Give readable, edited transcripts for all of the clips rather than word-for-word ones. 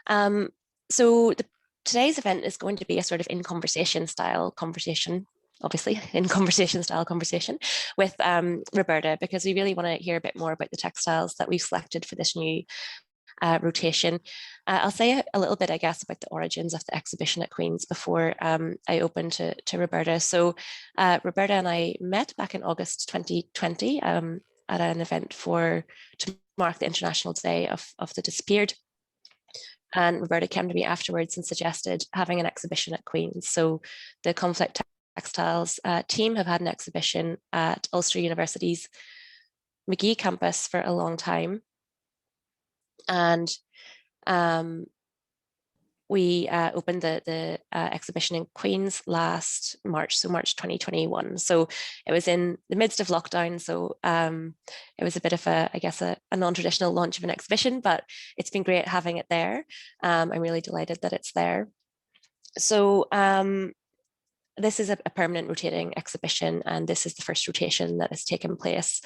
So today's event is going to be a sort of in conversation style conversation, obviously in conversation style conversation with Roberta, because we really want to hear a bit more about the textiles that we've selected for this new rotation. I'll say a little bit, I guess, about the origins of the exhibition at Queen's before I open to Roberta. So Roberta and I met back in August 2020 at an event to mark the International Day of the Disappeared. And Roberta came to me afterwards and suggested having an exhibition at Queen's. So the Conflict Textiles team have had an exhibition at Ulster University's McGee campus for a long time. And we opened the exhibition in Queen's last March, so March 2021. So it was in the midst of lockdown. So it was a bit of a non-traditional launch of an exhibition, but it's been great having it there. I'm really delighted that it's there. So this is a permanent rotating exhibition, and this is the first rotation that has taken place.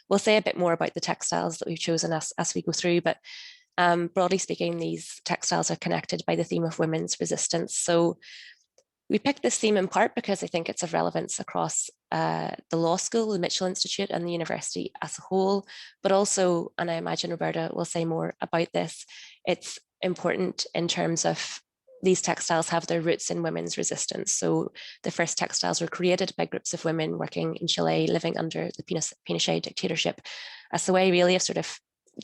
We'll say a bit more about the textiles that we've chosen as we go through, but broadly speaking, these textiles are connected by the theme of women's resistance. So we picked this theme in part because I think it's of relevance across the law school, the Mitchell Institute, and the university as a whole, but also, and I imagine Roberta will say more about this, it's important in terms of these textiles have their roots in women's resistance. So the first textiles were created by groups of women working in Chile, living under the Pinochet dictatorship, as a way really of sort of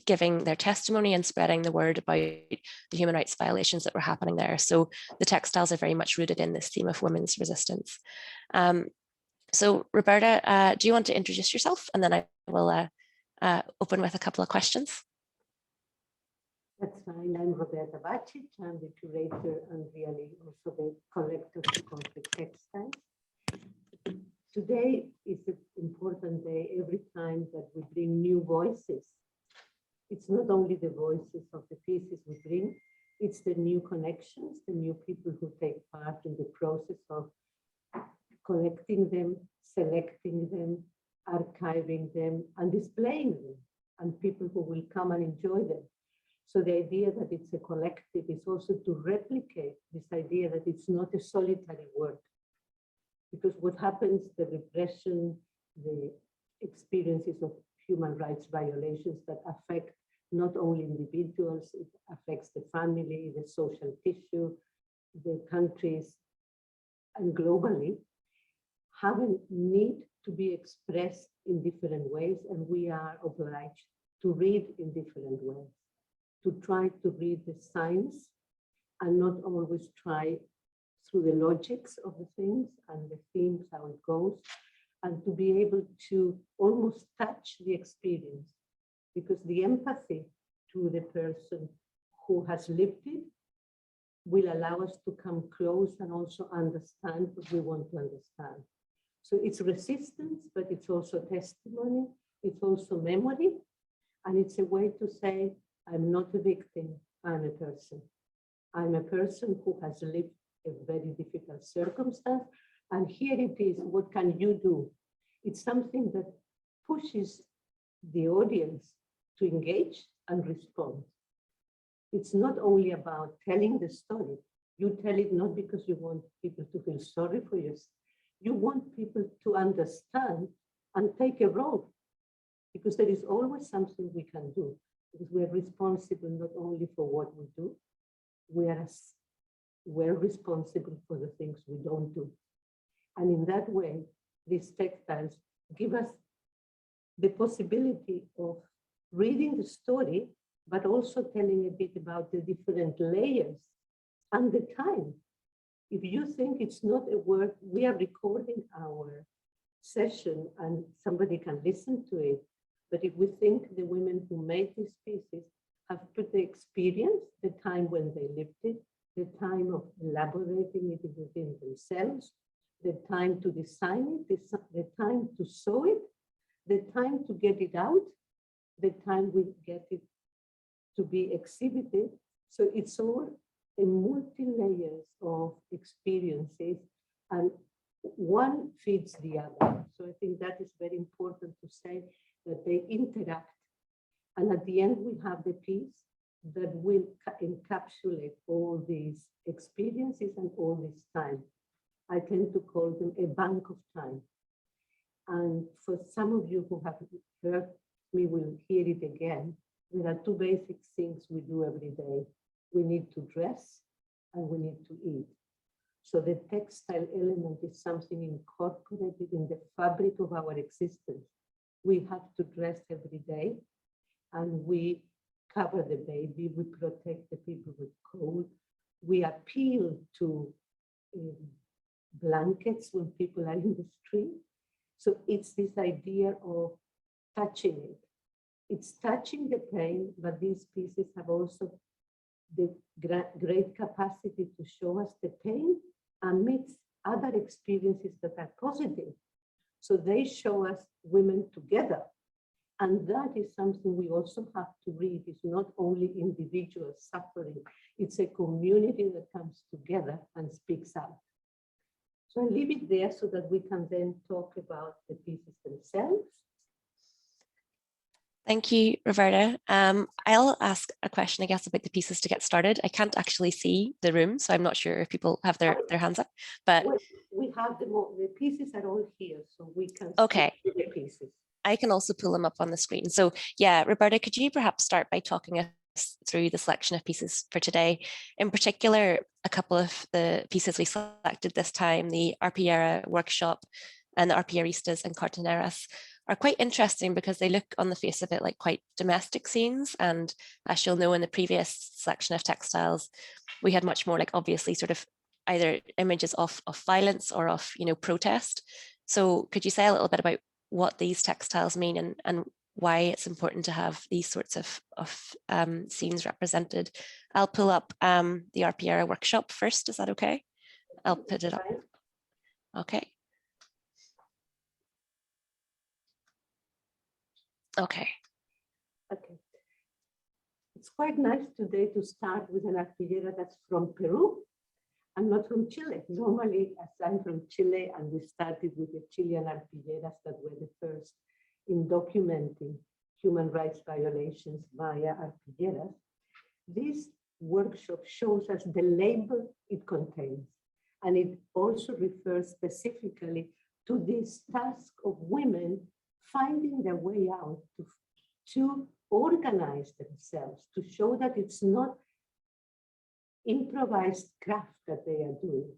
giving their testimony and spreading the word about the human rights violations that were happening there. So the textiles are very much rooted in this theme of women's resistance. So Roberta, do you want to introduce yourself? And then I will open with a couple of questions. That's fine. I'm Roberta Bacic. I'm the curator and really also the collector of Conflict Textiles. Today is an important day every time that we bring new voices. It's not only the voices of the pieces we bring, it's the new connections, the new people who take part in the process of collecting them, selecting them, archiving them, and displaying them, and people who will come and enjoy them. So the idea that it's a collective is also to replicate this idea that it's not a solitary work. Because what happens, the repression, the experiences of human rights violations that affect not only individuals, it affects the family, the social tissue, the countries, and globally, have a need to be expressed in different ways, and we are obliged to read in different ways, to try to read the science and not always try through the logics of the things and the themes, how it goes, and to be able to almost touch the experience, because the empathy to the person who has lived it will allow us to come close and also understand what we want to understand. So it's resistance, but it's also testimony, it's also memory, and it's a way to say, I'm not a victim, I'm a person. I'm a person who has lived a very difficult circumstance, and here it is, what can you do? It's something that pushes the audience to engage and respond. It's not only about telling the story. You tell it not because you want people to feel sorry for you. You want people to understand and take a role, because there is always something we can do, because we're responsible not only for what we do, we're responsible for the things we don't do. And in that way, these textiles give us the possibility of reading the story, but also telling a bit about the different layers and the time. If you think it's not a work, we are recording our session and somebody can listen to it. But if we think the women who made these pieces have put the experience, the time when they lived it, the time of elaborating it within themselves, the time to design it, the time to sew it, the time to get it out, the time we get it to be exhibited. So it's all a multi-layers of experiences, and one feeds the other. So I think that is very important to say, that they interact. And at the end, we have the piece that will encapsulate all these experiences and all this time. I tend to call them a bank of time. And for some of you who have heard me will hear it again, there are two basic things we do every day. We need to dress and we need to eat. So the textile element is something incorporated in the fabric of our existence. We have to dress every day, and we cover the baby, we protect the people with cold, we appeal to blankets when people are in the street. So it's this idea of touching it. It's touching the pain, but these pieces have also the great capacity to show us the pain amidst other experiences that are positive. So they show us women together. And that is something we also have to read. It's not only individuals suffering, it's a community that comes together and speaks out. So I'll leave it there so that we can then talk about the pieces themselves. Thank you, Roberta. I'll ask a question, I guess, about the pieces to get started. I can't actually see the room, so I'm not sure if people have their hands up, but we have the pieces are all here, so we can okay. see the pieces. I can also pull them up on the screen. So yeah, Roberta, could you perhaps start by talking us through the selection of pieces for today? In particular, a couple of the pieces we selected this time, the Arpillera workshop and the Arpilleristas and Cartoneras, are quite interesting because they look on the face of it like quite domestic scenes. And as you'll know, in the previous selection of textiles, we had much more like obviously sort of either images of violence or of, you know, protest. So could you say a little bit about what these textiles mean and why it's important to have these sorts of scenes represented? I'll pull up the Arpillera workshop first. Is that okay? I'll put it up. Okay. Okay. Okay. It's quite nice today to start with an arpillera that's from Peru and not from Chile. Normally, as I'm from Chile, and we started with the Chilean arpilleras that were the first in documenting human rights violations via arpilleras. This workshop shows us the labor it contains. And it also refers specifically to this task of women finding their way out to organize themselves, to show that it's not improvised craft that they are doing.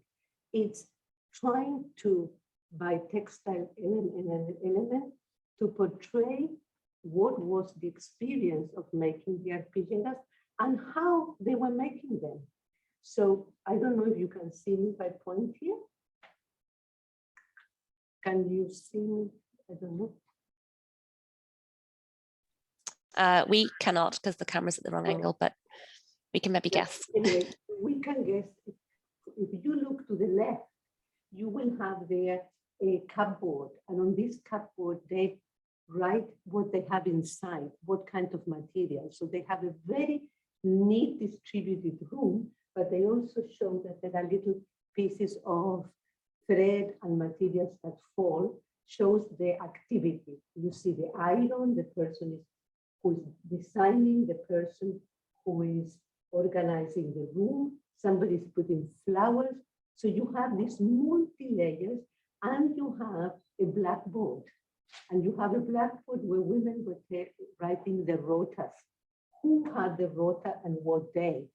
It's trying to, by textile element, to portray what was the experience of making the arpilleras and how they were making them. So I don't know if you can see me by point here. Can you see me? I don't know. We cannot because the camera's at the wrong angle, but we can maybe guess. Anyway, we can guess. If you look to the left, you will have there a cupboard, and on this cupboard they write what they have inside, what kind of material. So they have a very neat distributed room, but they also show that there are little pieces of thread and materials that fall, shows the activity. You see the iron, the person who is designing, the person who is organizing the room, somebody is putting flowers. So you have these multi-layers, and you have a blackboard. And you have a blackboard where women were writing the rotas. Who had the rota and what day?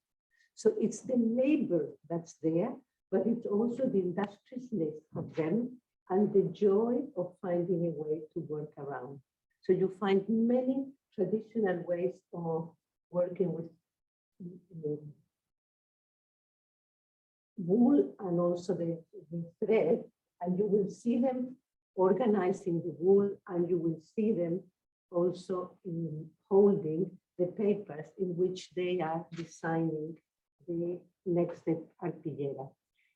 So it's the labor that's there, but it's also the industriousness of them and the joy of finding a way to work around. So you find many traditional ways of working with wool and also the thread, and you will see them organizing the wool, and you will see them also holding the papers in which they are designing the next step arpillera.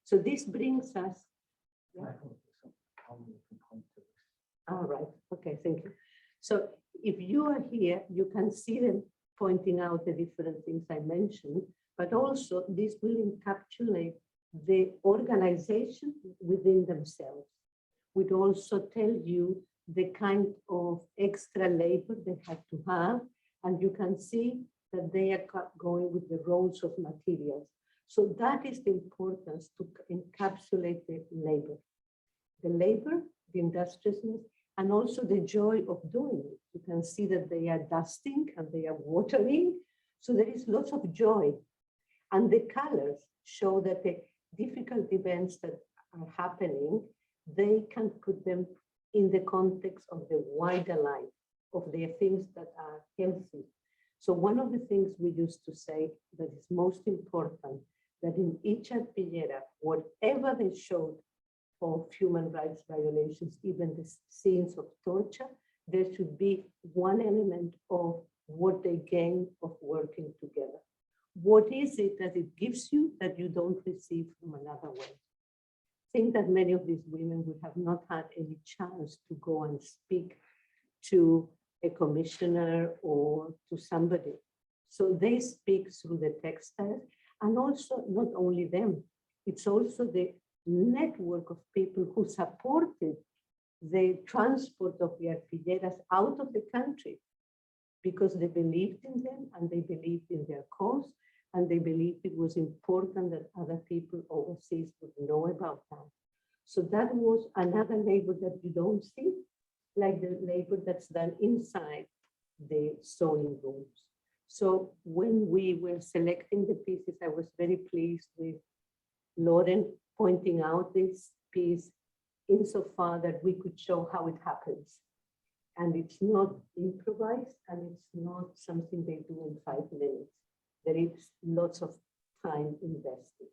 So this brings us. All right, okay, thank you. So if you are here, you can see them pointing out the different things I mentioned, but also this will encapsulate the organization within themselves. Would also tell you the kind of extra labor they had to have, and you can see that they are going with the roles of materials. So that is the importance to encapsulate the labor, the industriousness, and also the joy of doing it. You can see that they are dusting and they are watering. So there is lots of joy. And the colors show that the difficult events that are happening, they can put them in the context of the wider life, of the things that are healthy. So one of the things we used to say that is most important, that in each arpillera, whatever they showed of human rights violations, even the scenes of torture, there should be one element of what they gain of working together. What is it that it gives you that you don't receive from another way? I think that many of these women would have not had any chance to go and speak to a commissioner or to somebody. So they speak through the textiles, and also not only them, it's also the network of people who supported the transport of the arpilleras out of the country because they believed in them and they believed in their cause and they believed it was important that other people overseas would know about that. So that was another labor that you don't see, like the labor that's done inside the sewing rooms. So when we were selecting the pieces, I was very pleased with Lauren pointing out this piece insofar that we could show how it happens. And it's not improvised and it's not something they do in 5 minutes. There is lots of time invested.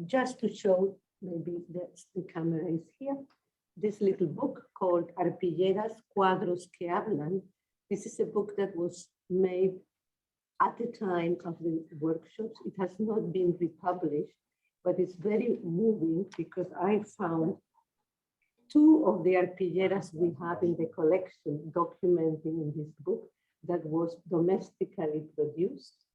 Just to show, maybe that's the camera is here, this little book called Arpilleras, Cuadros que Hablan. This is a book that was made at the time of the workshops. It has not been republished, but it's very moving because I found 2 of the arpilleras we have in the collection documenting in this book that was domestically produced,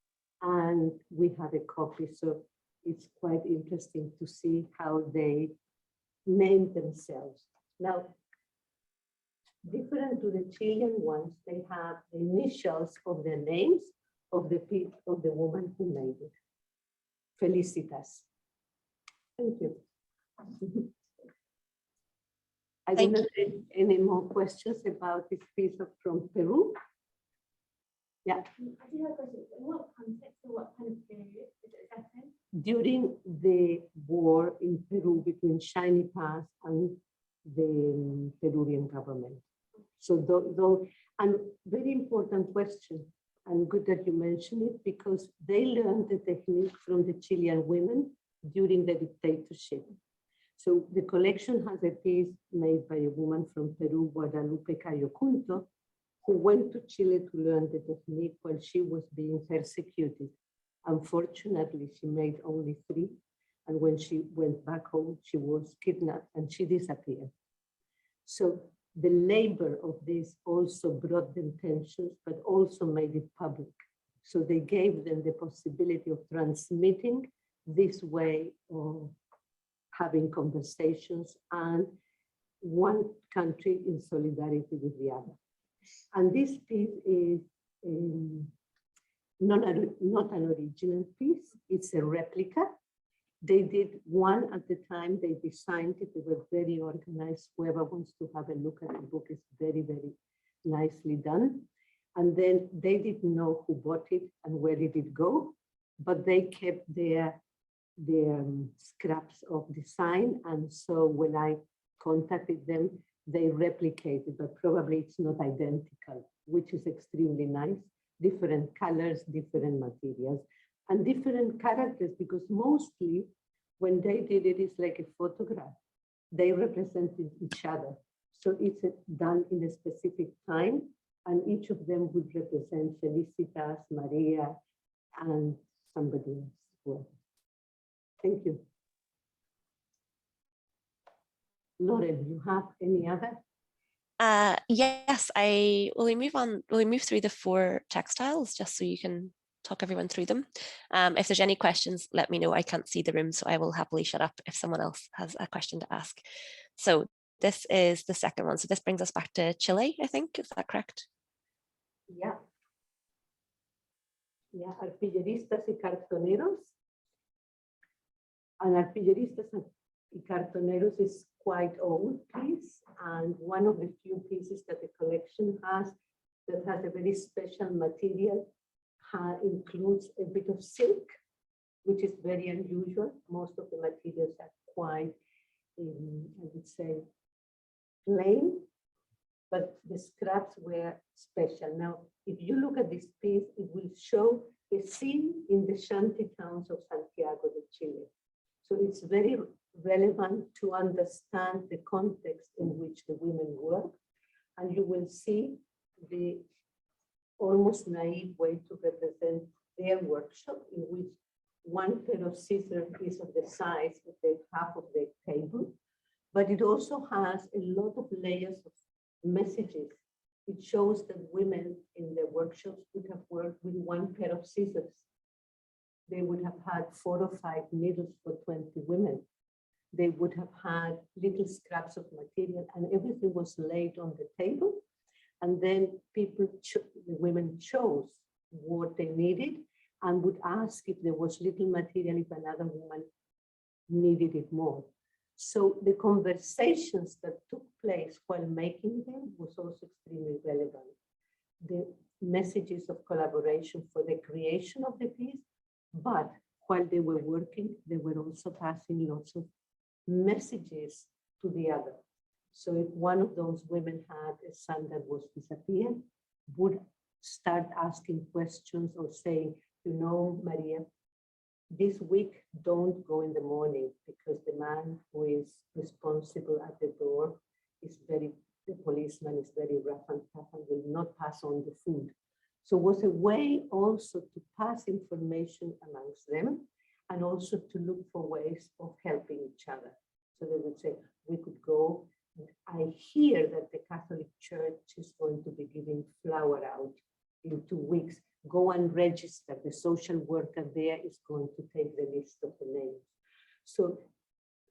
and we have a copy. So it's quite interesting to see how they named themselves. Now, different to the Chilean ones, they have the initials of the names of the woman who made it. Felicitas. Thank you. I don't have any more questions about this piece from Peru. Yeah. I do have a question. In what context or what kind of period is it set in? During the war in Peru between Shiny Pass and the Peruvian government. So and very important question, and good that you mentioned it, because they learned the technique from the Chilean women during the dictatorship. So the collection has a piece made by a woman from Peru, Guadalupe Cayo Cunto, who went to Chile to learn the technique while she was being persecuted. Unfortunately, she made only 3. And when she went back home, she was kidnapped and she disappeared. So the labor of this also brought them tensions, but also made it public. So they gave them the possibility of transmitting this way of having conversations and one country in solidarity with the other. And this piece is not an original piece, it's a replica. They did one at the time, they designed it, they were very organized. Whoever wants to have a look at the book is very, very nicely done. And then they didn't know who bought it and where did it go, but they kept their scraps of design. And so when I contacted them, they replicated, but probably it's not identical, which is extremely nice. Different colors, different materials, and different characters, because mostly when they did it, it's like a photograph. They represented each other. So it's done in a specific time, and each of them would represent Felicitas, Maria, and somebody else. Well, thank you. Lauren, you have any other? Yes, will we move through the 4 textiles just so you can talk everyone through them. If there's any questions, let me know. I can't see the room, so I will happily shut up if someone else has a question to ask. So this is the second one. So this brings us back to Chile, I think. Is that correct? Yeah. Yeah, arpilleristas y cartoneros. And arpilleristas y cartoneros is quite old piece, and one of the few pieces that the collection has that has a very special material, includes a bit of silk, which is very unusual. Most of the materials are quite, I would say, plain, but the scraps were special. Now, if you look at this piece, it will show a scene in the shanty towns of Santiago de Chile. So it's very relevant to understand the context in which the women work. And you will see the almost naive way to represent their workshop, in which one pair of scissors is of the size of the half of the table, but it also has a lot of layers of messages. It shows that women in the workshops would have worked with one pair of scissors. They would have had 4 or 5 needles for 20 women. They would have had little scraps of material, and everything was laid on the table. And then the women chose what they needed and would ask if there was little material, if another woman needed it more. So the conversations that took place while making them was also extremely relevant. The messages of collaboration for the creation of the piece, but while they were working, they were also passing lots of messages to the other. So if one of those women had a son that was disappeared, would start asking questions or saying, you know, Maria, this week don't go in the morning because the man who is responsible at the door is the policeman is very rough and tough and will not pass on the food. So it was a way also to pass information amongst them and also to look for ways of helping each other. So they would say, we could go. I hear that the Catholic Church is going to be giving flour out in 2 weeks. Go and register. The social worker there is going to take the list of the names. So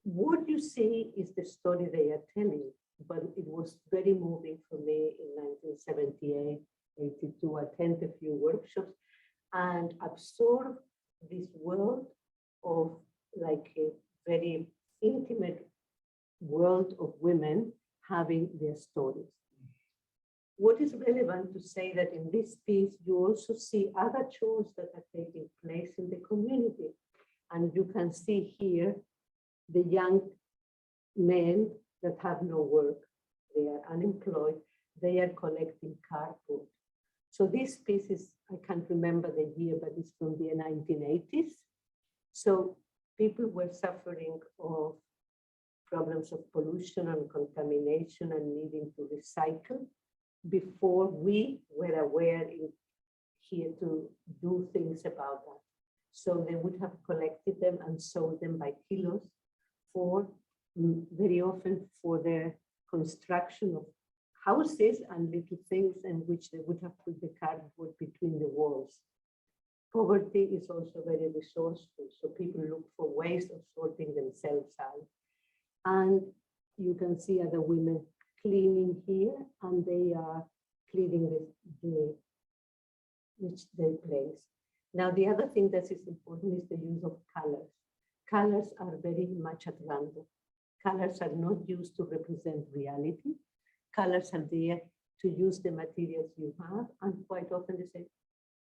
what you see is the story they are telling, but it was very moving for me in 1978, 82. I attended a few workshops and absorbed this world of like a very intimate world of women having their stories. What is relevant to say that in this piece, you also see other chores that are taking place in the community. And you can see here the young men that have no work, they are unemployed, they are collecting cardboard. So this piece is, I can't remember the year, but it's from the 1980s. So people were suffering of problems of pollution and contamination and needing to recycle before we were aware here to do things about that. So they would have collected them and sold them by kilos for very often for their construction of houses and little things in which they would have put the cardboard between the walls. Poverty is also very resourceful, so people look for ways of sorting themselves out. And you can see other women cleaning here, and they are cleaning their place. Now, the other thing that is important is the use of colors. Colors are very much at random. Colors are not used to represent reality. Colors are there to use the materials you have, and quite often they say,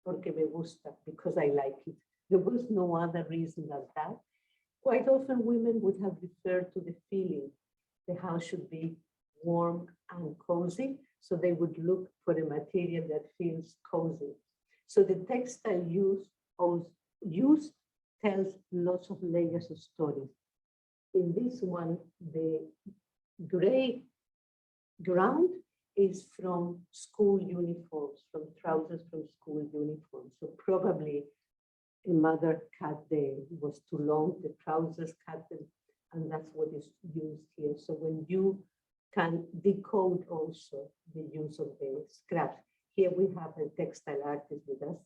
porque me gusta, because I like it. There was no other reason than that. Quite often women would have referred to the feeling. The house should be warm and cozy, so they would look for a material that feels cozy. So the textile use tells lots of layers of stories. In this one, the gray ground is from school uniforms, from trousers from school uniforms. So probably a mother cut it was too long, the trousers cut them, and that's what is used here. So when you can decode also the use of the scraps. Here we have a textile artist with us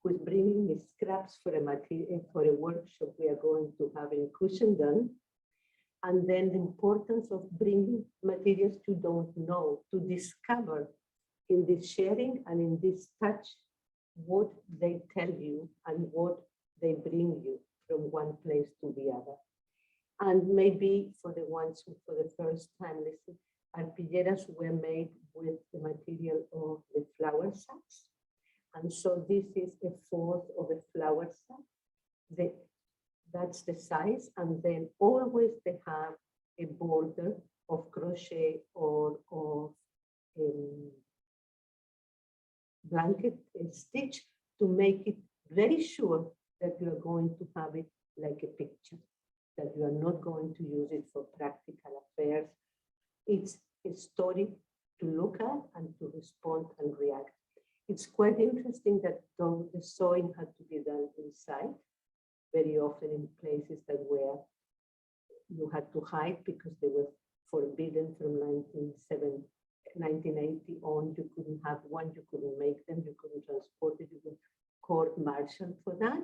who is bringing me scraps for a material, for a workshop we are going to have in Cushenden. And then the importance of bringing materials you don't know to discover in this sharing and in this touch, what they tell you and what they bring you from one place to the other. And maybe for the ones who for the first time listen, arpilleras were made with the material of the flower sacks. And so this is a fourth of a flower sack. That's the size. And then always they have a border of crochet or of blanket stitch to make it very sure that you are going to have it like a picture, that you are not going to use it for practical affairs. It's a story to look at and to respond and react. It's quite interesting that though the sewing had to be done inside, very often in places that where you had to hide because they were forbidden from 1980 on. You couldn't have one, you couldn't make them, you couldn't transport it, you could court-martial for that.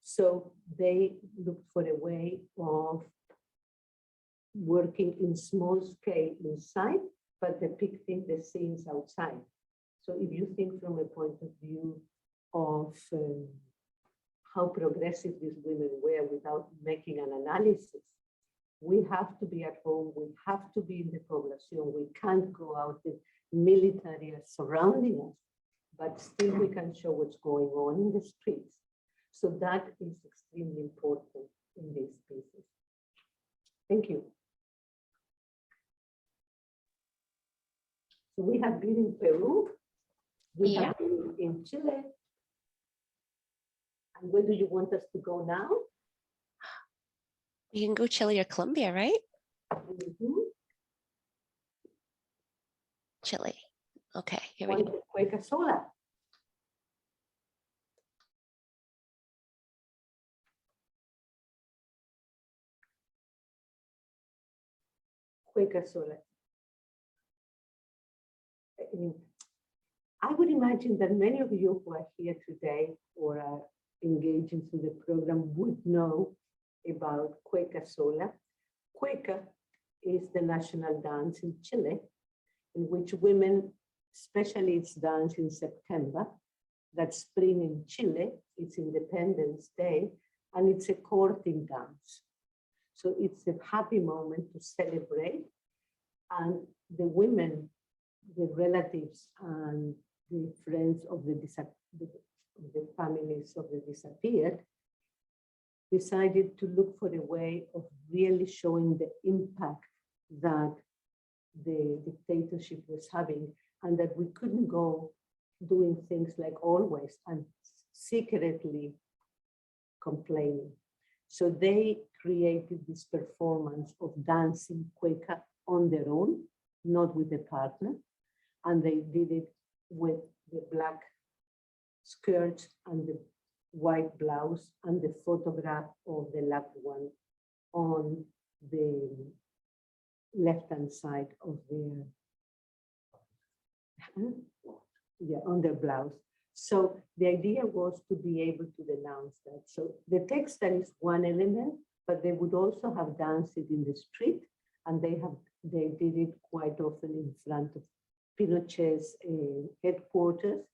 So they looked for a way of working in small scale inside, but depicting the scenes outside. So if you think from a point of view of how progressive these women were without making an analysis, we have to be at home, we have to be in the population, we can't go out, the military are surrounding us, but still we can show what's going on in the streets. So that is extremely important in these pieces. Thank you. So we have been in Peru, we have been in Chile. And where do you want us to go now? You can go Chile or Colombia, right? Chile. Okay, here we go. Cueca sola. Cueca sola. I would imagine that many of you who are here today or are engaging through the program would know about Cueca sola. Cueca is the national dance in Chile, in which women, especially it's dance in September, that's spring in Chile, it's Independence Day, and it's a courting dance. So it's a happy moment to celebrate, and the women, the relatives and the friends of the families of the disappeared, decided to look for a way of really showing the impact that the dictatorship was having, and that we couldn't go doing things like always and secretly complaining. So they created this performance of dancing cueca on their own, not with a partner, and they did it with the black skirt and the white blouse and the photograph of the loved one on the left-hand side of their, on their blouse. So the idea was to be able to denounce that. So the textile is one element, but they would also have danced it in the street, and they did it quite often in front of Pinochet's headquarters,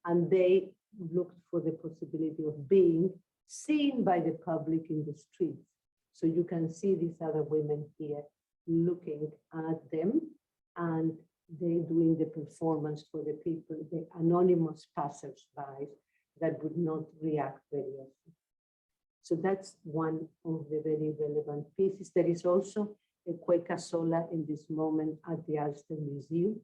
and they looked for the possibility of being seen by the public in the streets. So you can see these other women here looking at them, and they doing the performance for the people, the anonymous passers-by that would not react very often. So that's one of the very relevant pieces. There is also a cueca sola in this moment at the Ulster Museum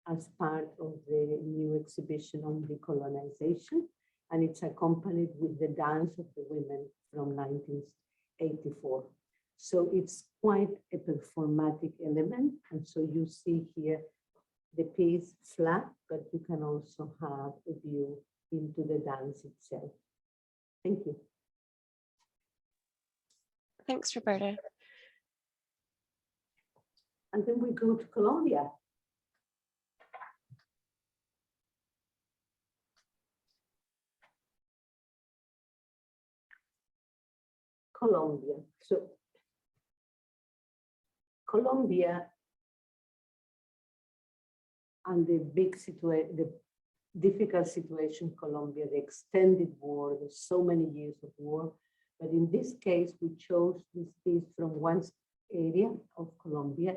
as part of the new exhibition on decolonization, and it's accompanied with the dance of the women from 1984. So it's quite a performatic element, and so you see here the piece flat, but you can also have a view into the dance itself. Thank you. Thanks, Roberta. And then we go to Colombia. Colombia. So Colombia and the the difficult situation in Colombia, the extended war, there's so many years of war. But in this case, we chose this piece from one area of Colombia,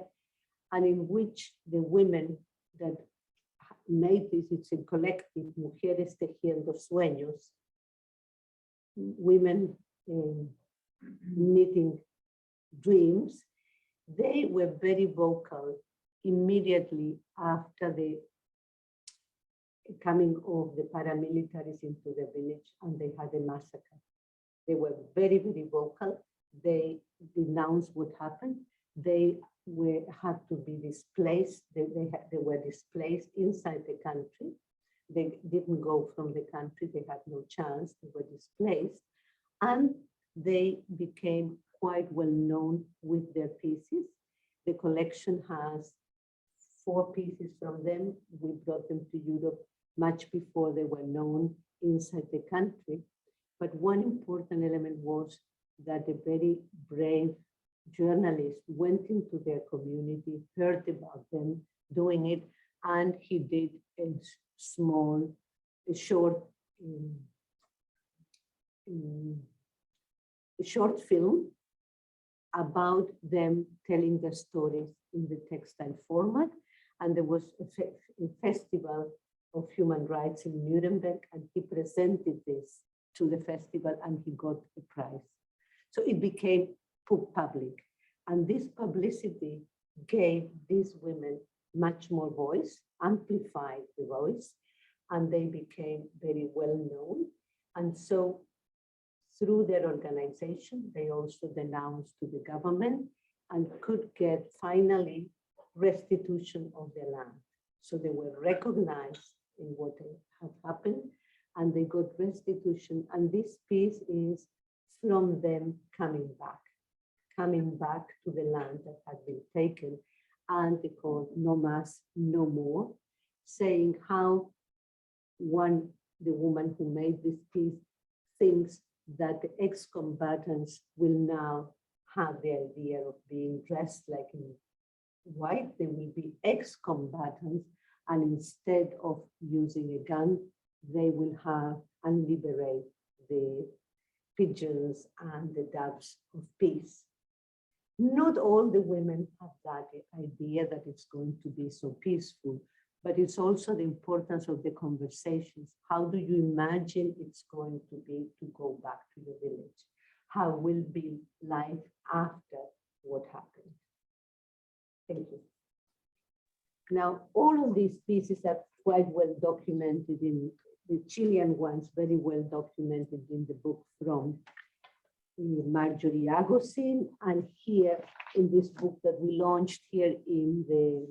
and in which the women that made this, it's a collective, Mujeres Tejiendo Sueños, women knitting dreams. They were very vocal immediately after the coming of the paramilitaries into the village, and they had a massacre. They were very, very vocal. They denounced what happened. They had to be displaced. They were displaced inside the country. They didn't go from the country. They had no chance. They were displaced. And they became quite well known with their pieces. The collection has 4 pieces from them. We brought them to Europe much before they were known inside the country. But one important element was that a very brave journalist went into their community, heard about them doing it, and he did a short film about them telling their stories in the textile format. And there was a festival of human rights in Nuremberg, and he presented this to the festival and he got a prize. So it became public. And this publicity gave these women much more voice, amplified the voice, and they became very well known. And so through their organization, they also denounced to the government and could get finally restitution of their land. So they were recognized in what had happened, and they got restitution. And this piece is from them coming back to the land that had been taken. And they called No Más, No More, saying how the woman who made this piece thinks that the ex-combatants will now have the idea of being dressed like in white. They will be ex-combatants, and instead of using a gun, they will have and liberate the pigeons and the doves of peace. Not all the women have that idea that it's going to be so peaceful, but it's also the importance of the conversations. How do you imagine it's going to be to go back to your village? How will be life after what happened? Thank you. Now, all of these pieces are quite well documented in the Chilean ones, very well documented in the book from Marjorie Agosin, and here in this book that we launched here in the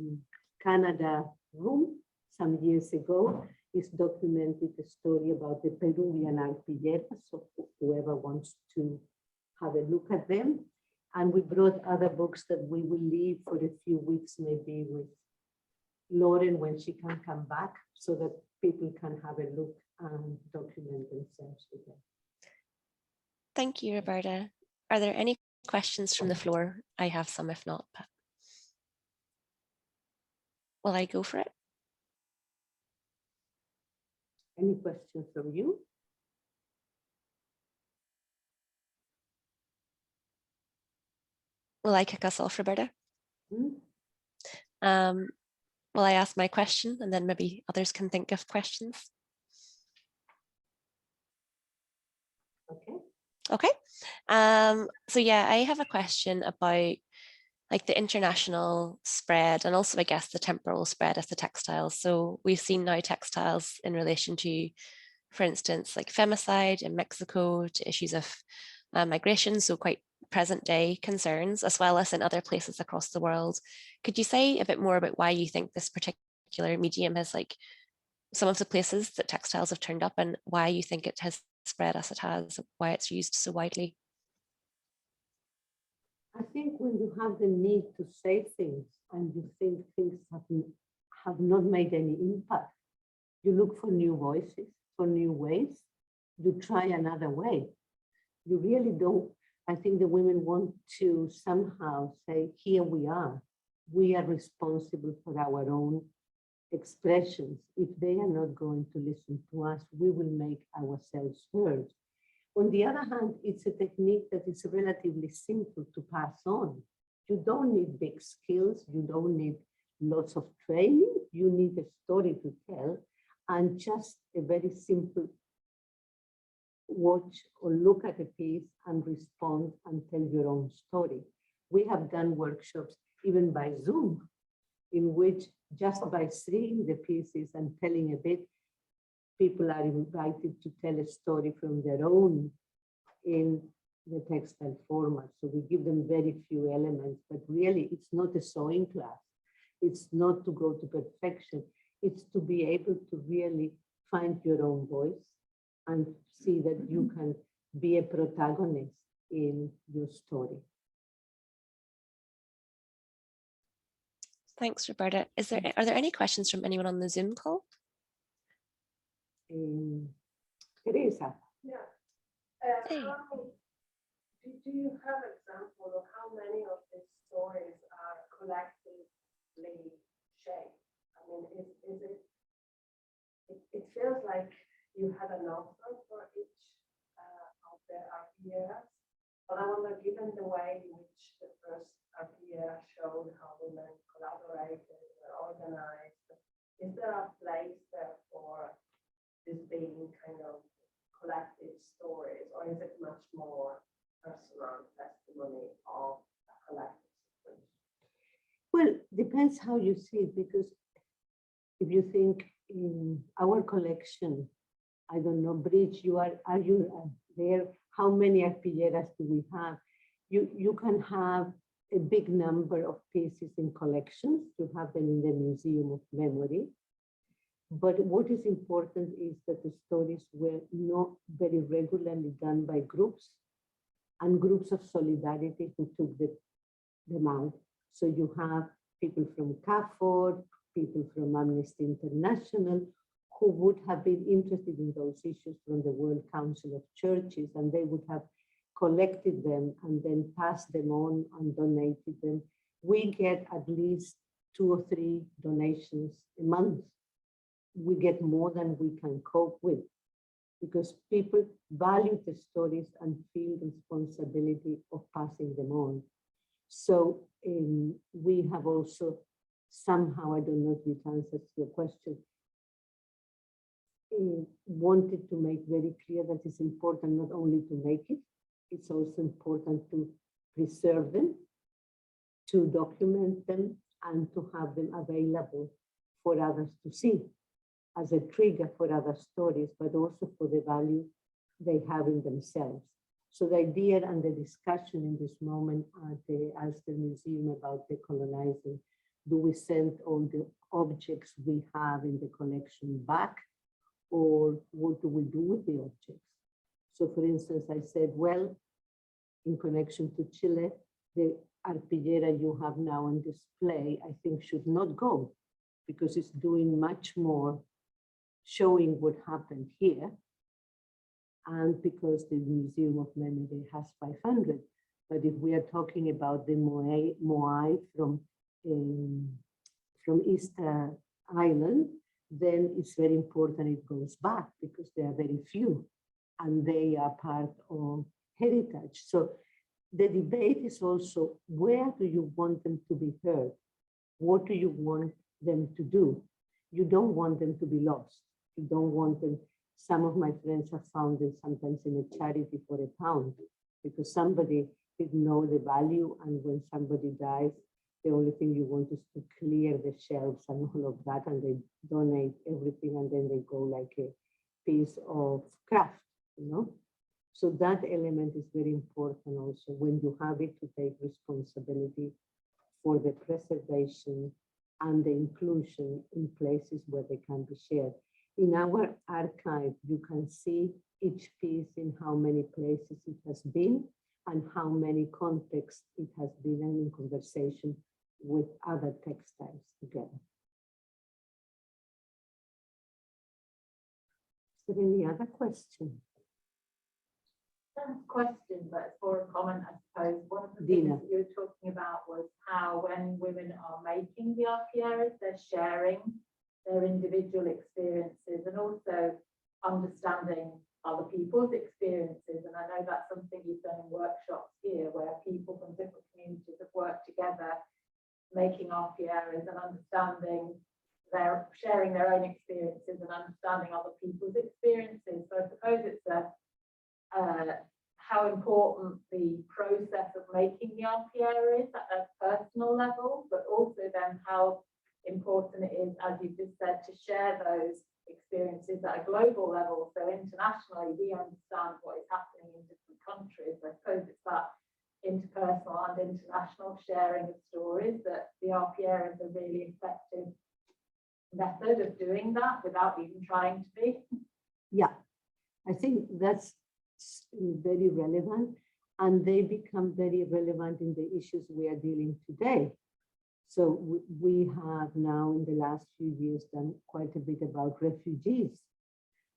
Canada room some years ago, is documented the story about the Peruvian arpilleras, so whoever wants to have a look at them. And we brought other books that we will leave for a few weeks, maybe with Lauren when she can come back, so that people can have a look and document themselves with them. Thank you, Roberta. Are there any questions from the floor? I have some, if not. But will I go for it? Any questions from you? Will I kick us off, Roberta? Will I ask my question and then maybe others can think of questions? Okay. Okay. So yeah, I have a question about like the international spread and also I guess the temporal spread of the textiles. So we've seen now textiles in relation to, for instance, like femicide in Mexico, to issues of migration, so quite present day concerns, as well as in other places across the world. Could you say a bit more about why you think this particular medium has, like, some of the places that textiles have turned up and why you think it has spread as it has, why it's used so widely? I think when you have the need to say things and you think things have not made any impact, you look for new voices, for new ways, you try another way. You really don't. I think the women want to somehow say, here we are responsible for our own expressions, if they are not going to listen to us, we will make ourselves heard. On the other hand, it's a technique that is relatively simple to pass on. You don't need big skills, you don't need lots of training, you need a story to tell, and just a very simple watch or look at a piece and respond and tell your own story. We have done workshops even by Zoom, in which just by seeing the pieces and telling a bit, people are invited to tell a story from their own in the textile format. So we give them very few elements, but really it's not a sewing class. It's not to go to perfection. It's to be able to really find your own voice and see that you can be a protagonist in your story. Thanks, Roberta. Are there any questions from anyone on the Zoom call? Teresa. Yeah. Hey. Do you have examples of how many of these stories are collectively shaped? I mean, it feels like you had an author for each of the RPAs, but I wonder, given the way in which the first RPA showed how women collaborated, were organized, is there a place there for this being kind of collective stories, or is it much more personal testimony of a collective situation? Well, depends how you see it, because if you think in our collection, I don't know, Bridge, are you there? How many arpilleras do we have? You can have a big number of pieces in collections. You have them in the Museum of Memory. But what is important is that the stories were not very regularly done by groups and groups of solidarity who took them out. So you have people from CAFOR, people from Amnesty International, who would have been interested in those issues from the World Council of Churches, and they would have collected them and then passed them on and donated them. We get at least 2 or 3 donations a month. We get more than we can cope with, because people value the stories and feel responsibility of passing them on. So we have also somehow, I don't know if it answers your question, wanted to make very clear that it's important not only to make it, it's also important to preserve them, to document them, and to have them available for others to see as a trigger for other stories, but also for the value they have in themselves. So the idea and the discussion in this moment at the Ulster Museum about decolonizing, do we send all the objects we have in the collection back, or what do we do with the objects? So for instance, I said, well, in connection to Chile, the arpillera you have now on display, I think should not go, because it's doing much more showing what happened here, and because the Museum of Memory has 500. But if we are talking about the Moai from Easter Island, then it's very important it goes back, because there are very few and they are part of heritage. So the debate is also, where do you want them to be heard? What do you want them to do? You don't want them to be lost. You don't want them. Some of my friends have found them sometimes in a charity for £1, because somebody didn't know the value, and when somebody dies, the only thing you want is to clear the shelves and all of that, and they donate everything, and then they go like a piece of craft, you know? So that element is very important also, when you have it, to take responsibility for the preservation and the inclusion in places where they can be shared. In our archive, you can see each piece in how many places it has been and how many contexts it has been in conversation with other textiles together. Is there any other question? Question, but it's for a comment, I suppose. One of the Dina. things that you were talking about was how when women are making the RPAs, they're sharing their individual experiences and also understanding other people's experiences. And I know that's something you've done in workshops here, where people from different communities have worked together, making RPRs and understanding sharing their own experiences and understanding other people's experiences. So I suppose it's how important the process of making the RPR is at a personal level, but also then how important it is, as you just said, to share those experiences at a global level. So internationally, we understand what is happening in different countries. I suppose it's that interpersonal and international sharing of stories that the RPR is a really effective method of doing that without even trying to be. Yeah, I think that's very relevant, and they become very relevant in the issues we are dealing today. So we have now in the last few years done quite a bit about refugees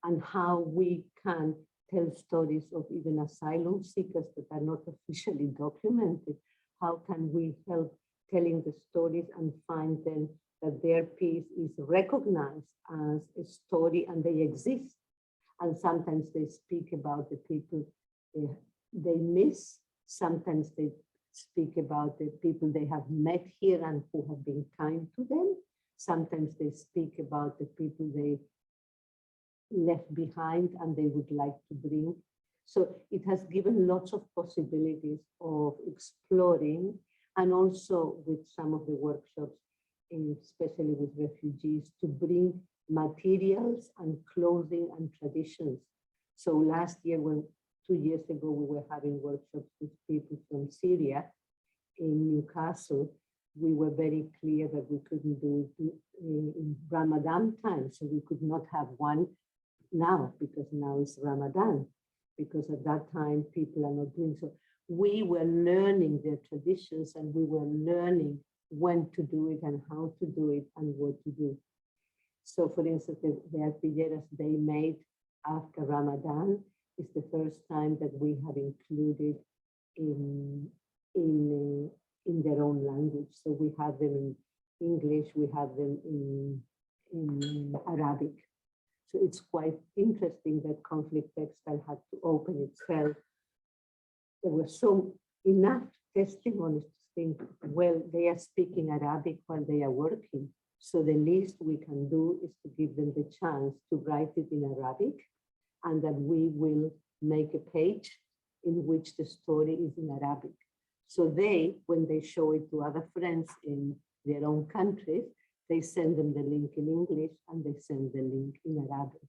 and how we can tell stories of even asylum seekers that are not officially documented. How can we help telling the stories and find them that their piece is recognized as a story and they exist? And sometimes they speak about the people they miss. Sometimes they speak about the people they have met here and who have been kind to them. Sometimes they speak about the people they left behind and they would like to bring. So it has given lots of possibilities of exploring, and also with some of the workshops, especially with refugees, to bring materials and clothing and traditions. So last year, 2 years ago, we were having workshops with people from Syria in Newcastle. We were very clear that we couldn't do it in Ramadan time, so we could not have one now, because now it's Ramadan, because at that time people are not doing so. We were learning their traditions, and we were learning when to do it and how to do it and what to do. So for instance, the artilleras they made after Ramadan is the first time that we have included in their own language. So we have them in English, we have them in Arabic. So it's quite interesting that Conflict Textile had to open itself. There were enough testimonies to think, well, they are speaking Arabic while they are working. So the least we can do is to give them the chance to write it in Arabic, and that we will make a page in which the story is in Arabic. So they, when they show it to other friends in their own countries, they send them the link in English and they send the link in Arabic.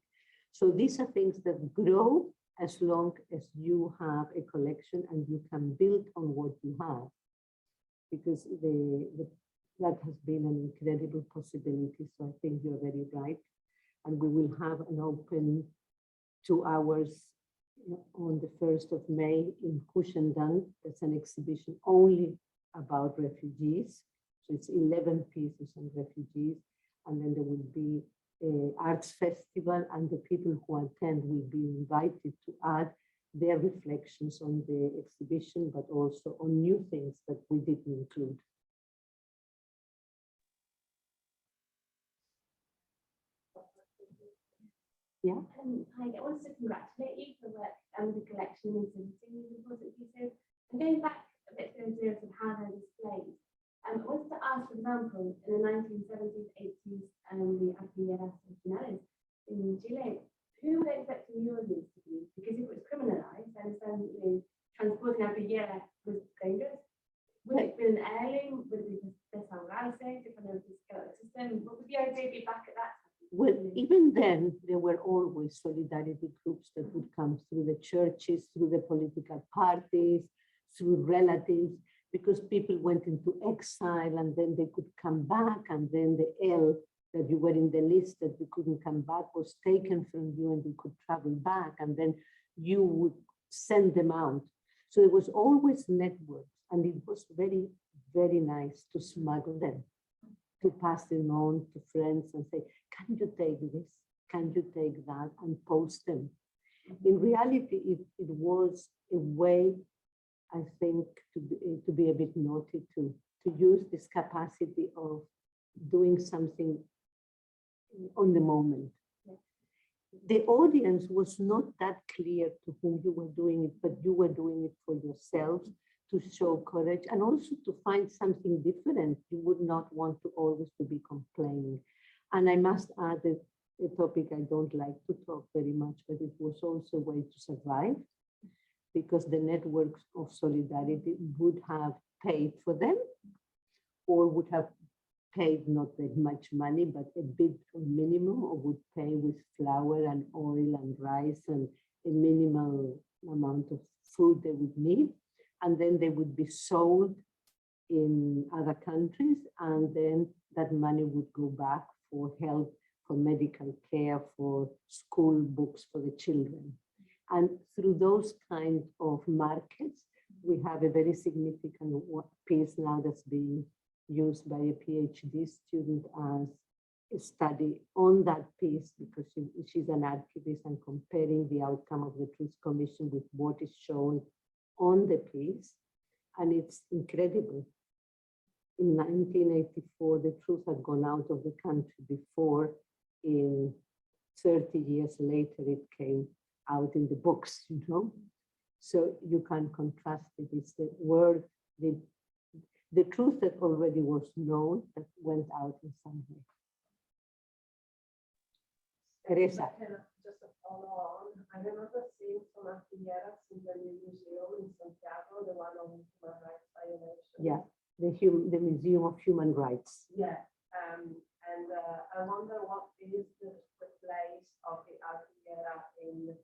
So these are things that grow as long as you have a collection and you can build on what you have, because that has been an incredible possibility. So I think you're very right. And we will have an open 2 hours on the 1st of May in Kushandan. It's an exhibition only about refugees. So it's 11 pieces on refugees. And then there will be an arts festival, and the people who attend will be invited to add their reflections on the exhibition, but also on new things that we didn't include. Yeah. Hi, I wanted to congratulate you for work with the collection and exhibiting these important pieces. And going back a bit to the idea of how they're displayed, I wanted to ask, for example, in the 1970s, 80s, the Artilleras Nacionales in Chile, who were they expecting the audience to be? Because if it was criminalized, I understand transporting Artillera was dangerous. Would it be an heirloom? Would it be desahogarse, different of the skeletal system? What would the idea be back at that time? Well, even then, there were always solidarity groups that would come through the churches, through the political parties, through relatives, because people went into exile and then they could come back, and then the L that you were in the list that you couldn't come back was taken from you and you could travel back, and then you would send them out. So there was always networks, and it was very, very nice to smuggle them, to pass them on to friends and say, can you take this? Can you take that? And post them. In reality, it was a way, I think, to be a bit naughty, to use this capacity of doing something on the moment. The audience was not that clear to whom you were doing it, but you were doing it for yourselves to show courage and also to find something different. You would not want to always to be complaining. And I must add that a topic I don't like to talk very much, but it was also a way to survive, because the networks of solidarity would have paid for them, or would have paid not that much money, but a bit minimum, or would pay with flour and oil and rice and a minimal amount of food they would need. And then they would be sold in other countries, and then that money would go back for help, for medical care, for school books for the children. And through those kind of markets, we have a very significant piece now that's being used by a PhD student as a study on that piece, because she's an archivist and comparing the outcome of the Truth Commission with what is shown on the piece. And it's incredible. In 1984, the truth had gone out of the country before. In 30 years later, it came out in the books, you know. So you can contrast it. It's the word, the truth that already was known that went out in some way. Teresa. Just to follow on, I remember seeing some artilleras in the new museum in Santiago, the one on human rights violations. Yeah, the Museum of Human Rights. Yeah, and I wonder what is the place of the artillera in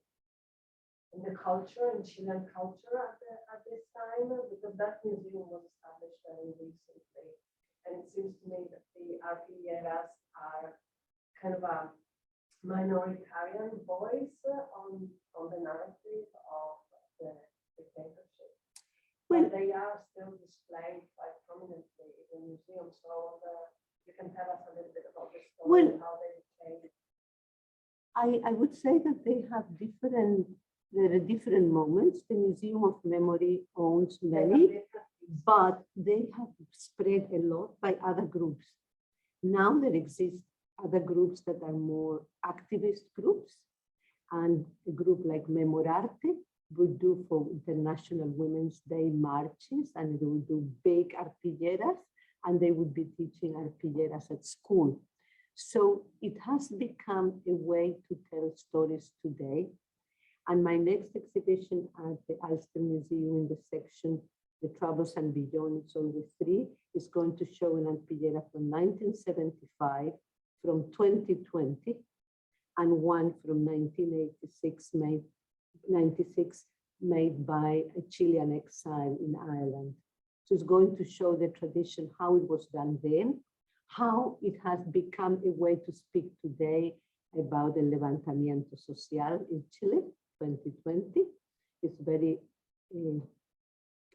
the culture, in Chilean culture at this time, because that museum was established very recently. And it seems to me that the artilleras are kind of a minoritarian voice on the narrative of the dictatorship. Well, they are still displayed quite prominently in the museum. So you can tell us a little bit about the story and how they became. I would say that they have there are different moments. The Museum of Memory owns many, but they have spread a lot by other groups. Now there exist other groups that are more activist groups, and a group like Memorarte would do for International Women's Day marches, and they would do big artilleras, and they would be teaching artilleras at school. So it has become a way to tell stories today. And my next exhibition at the Ulster Museum in the section, The Troubles and Beyond, it's always 3, is going to show an artillera from 1975, from 2020, and one from 1986 made by a Chilean exile in Ireland. So it's going to show the tradition, how it was done then, how it has become a way to speak today about the levantamiento social in Chile, 2020. It's very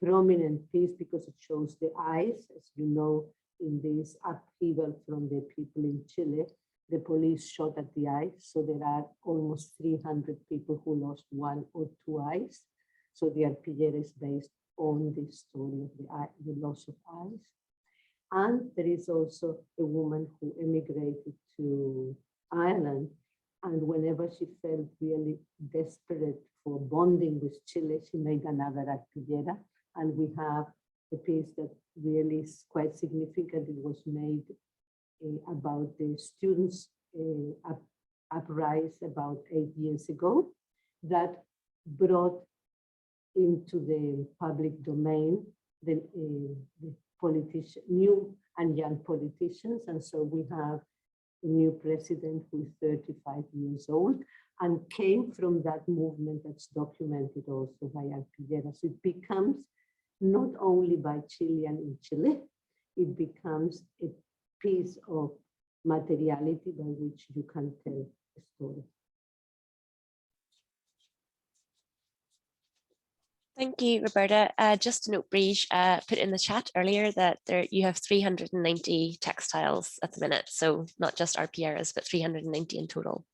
prominent piece because it shows the eyes, as you know, in this upheaval from the people in Chile. The police shot at the eyes, so there are almost 300 people who lost 1 or 2 eyes. So the artillera is based on the story of the loss of eyes. And there is also a woman who emigrated to Ireland, and whenever she felt really desperate for bonding with Chile, she made another artillera. And we have a piece that really is quite significant. It was made about the students' uprising about 8 years ago, that brought into the public domain the new and young politicians. And so we have a new president who is 35 years old and came from that movement that's documented also by artilleras. So it becomes not only by Chilean in Chile, it becomes a piece of materiality by which you can tell a story. Thank you, Roberta. Just to note, Briege put in the chat earlier that you have 390 textiles at the minute, so not just RPRs, but 390 in total.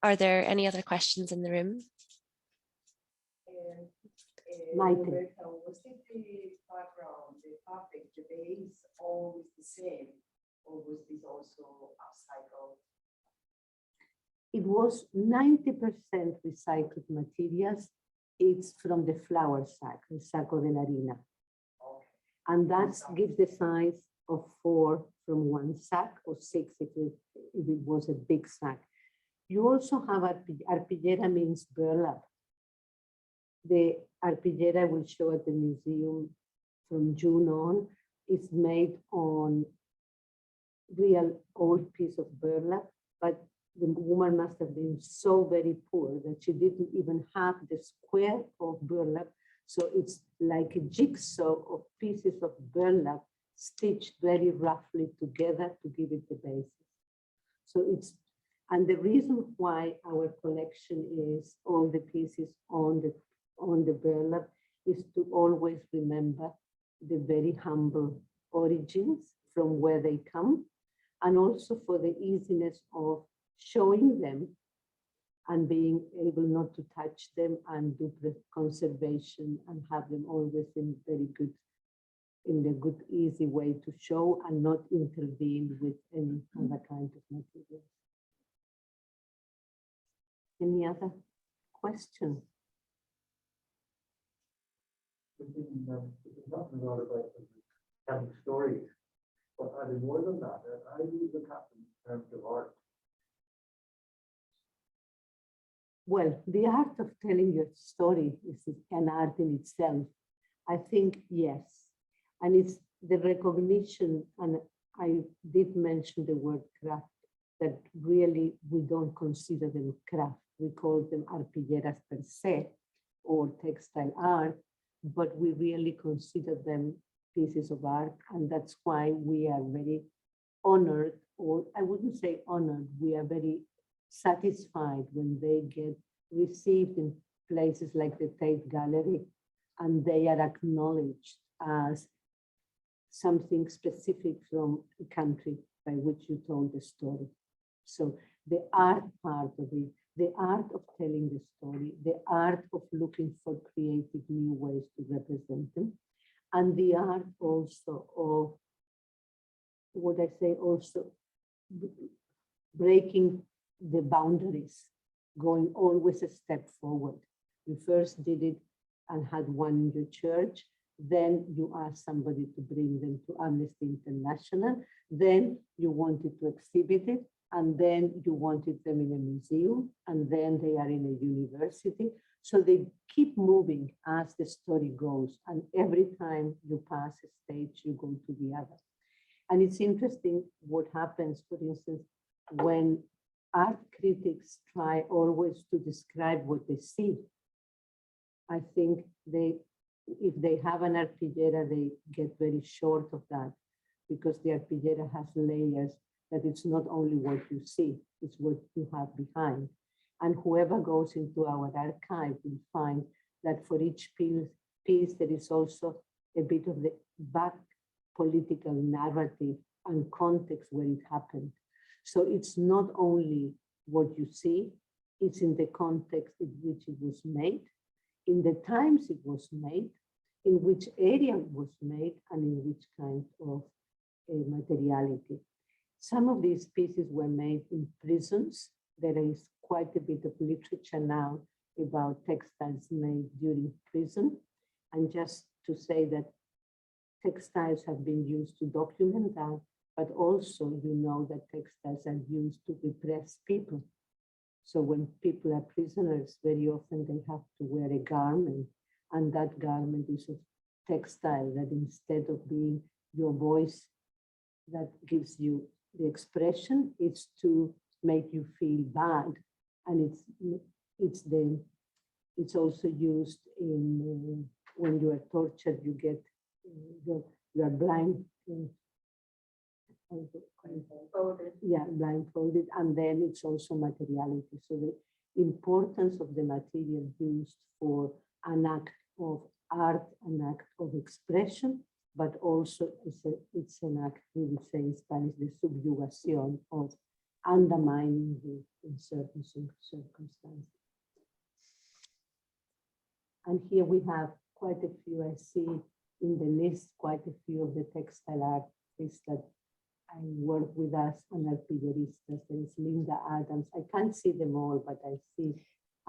Are there any other questions in the room? Roberta, was it the background, the topic, the base, always the same? or was this also upcycled? It was 90% recycled materials. It's from the flour sack, el saco de la harina. Okay. And that gives the size of 4 from one sack, or 6 if it was a big sack. You also have arpillera, means burlap. The arpillera will show at the museum from June on. It's made on real old piece of burlap, but the woman must have been so very poor that she didn't even have the square of burlap. So it's like a jigsaw of pieces of burlap stitched very roughly together to give it the basis. So it's, and the reason why our collection is all the pieces on the burlap is to always remember the very humble origins from where they come, and also for the easiness of showing them and being able not to touch them and do conservation and have them always in very good, in a good, easy way to show and not intervene with any other kind of material. Any other question? We've been talking a lot about telling stories, but are there more than that? How do you look at them in terms of art? Well, the art of telling your story is an art in itself. I think, yes. And it's the recognition, and I did mention the word craft, that really we don't consider them craft. We call them arpilleras per se, or textile art, but we really consider them pieces of art. And that's why we are very honored, or I wouldn't say honored, we are very satisfied when they get received in places like the Tate Gallery, and they are acknowledged as something specific from a country by which you told the story. So the art part of it, the art of telling the story, the art of looking for creative new ways to represent them, and the art also of, what I say, also breaking the boundaries, going always a step forward. You first did it and had one in your church, then you asked somebody to bring them to Amnesty International, then you wanted to exhibit it, and then you wanted them in a museum, and then they are in a university. So they keep moving as the story goes, and every time you pass a stage, you go to the other. And it's interesting what happens, for instance, when art critics try always to describe what they see. I think if they have an arpillera, they get very short of that, because the arpillera has layers, that it's not only what you see, it's what you have behind. And whoever goes into our archive will find that for each piece there is also a bit of the back political narrative and context where it happened. So it's not only what you see, it's in the context in which it was made, in the times it was made, in which area it was made, and in which kind of materiality. Some of these pieces were made in prisons. There is quite a bit of literature now about textiles made during prison. And just to say that textiles have been used to document that, but also you know that textiles are used to repress people. So when people are prisoners, very often they have to wear a garment, and that garment is of textile, that instead of being your voice that gives you the expression, it's to make you feel bad. And it's also used in when you are tortured, you get you are blind. Blindfolded, and then it's also materiality. So the importance of the material used for an act of art, an act of expression, but also it's an act, we would say in Spanish, the subjugación, of undermining you in certain circumstances. And here we have quite a few, I see in the list, quite a few of the textile artists that work with us on arpilleristas. There is Linda Adams. I can't see them all, but I see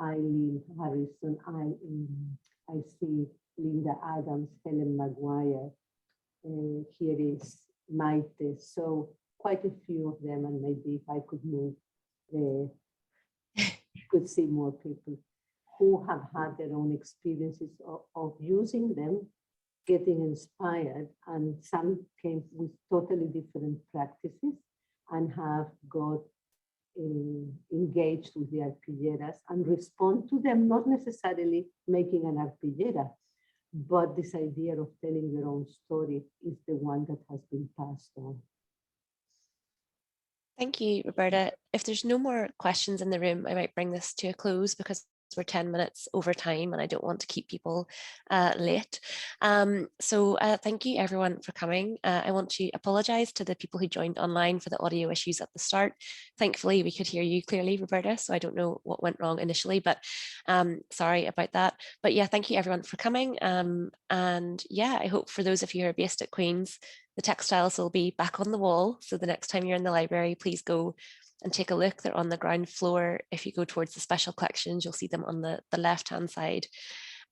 Eileen Harrison. I see Linda Adams, Helen Maguire. Here is Maite. So quite a few of them, and maybe if I could move, could see more people who have had their own experiences of using them, getting inspired, and some came with totally different practices and have got engaged with the arpilleras and respond to them, not necessarily making an arpillera, but this idea of telling their own story is the one that has been passed on. Thank you, Roberta. If there's no more questions in the room, I might bring this to a close because we're 10 minutes over time and I don't want to keep people late. So thank you everyone for coming. I want to apologize to the people who joined online for the audio issues at the start. Thankfully, we could hear you clearly, Roberta, so I don't know what went wrong initially, but sorry about that. But yeah, thank you everyone for coming. And yeah, I hope for those of you who are based at Queen's, the textiles will be back on the wall. So the next time you're in the library, please go and take a look. They're on the ground floor. If you go towards the special collections, you'll see them on the left-hand side.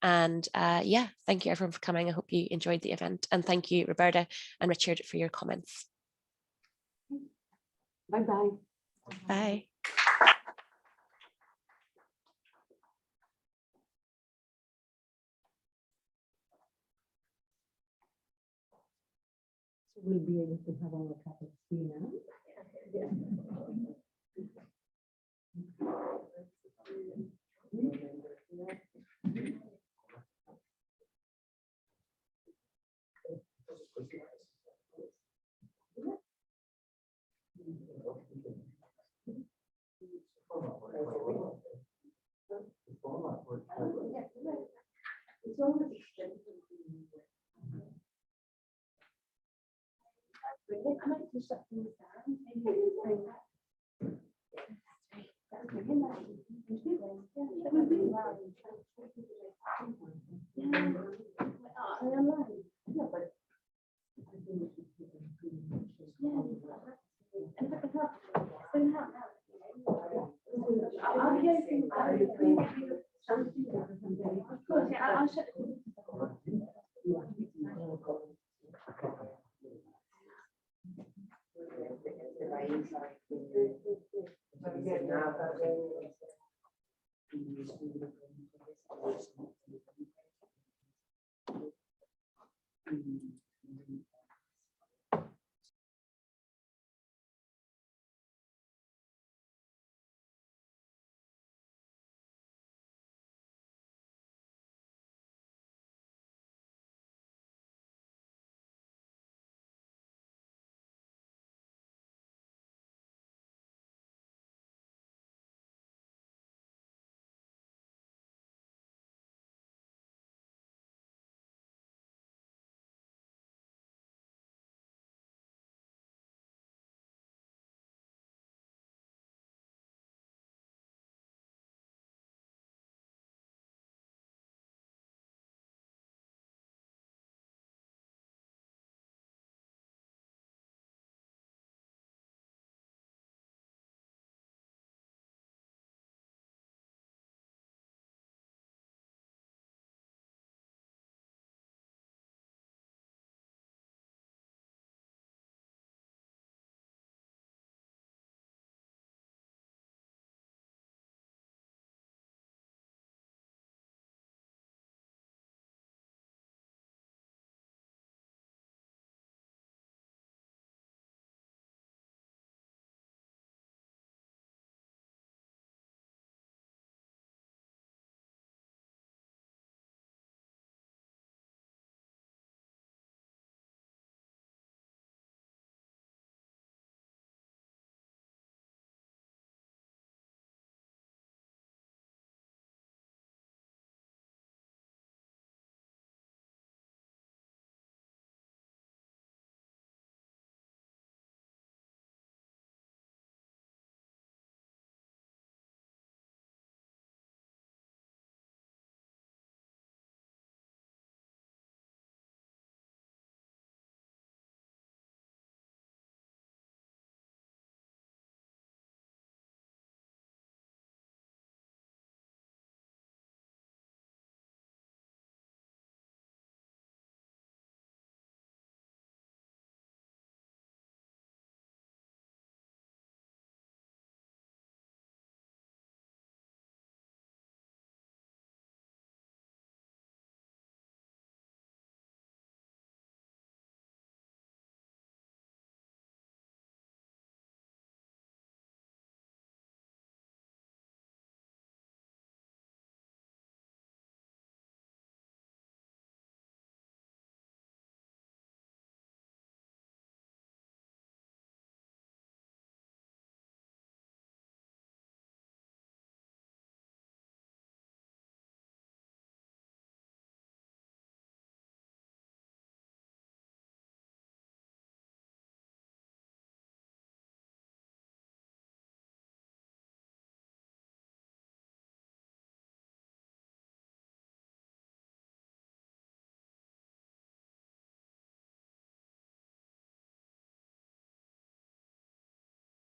And yeah, thank you everyone for coming. I hope you enjoyed the event. And thank you, Roberta and Richard, for your comments. Bye-bye. Bye. So we'll be able to have our cup of tea now. I might just shut things down. Maybe bring that. Of course, yeah, I'll shut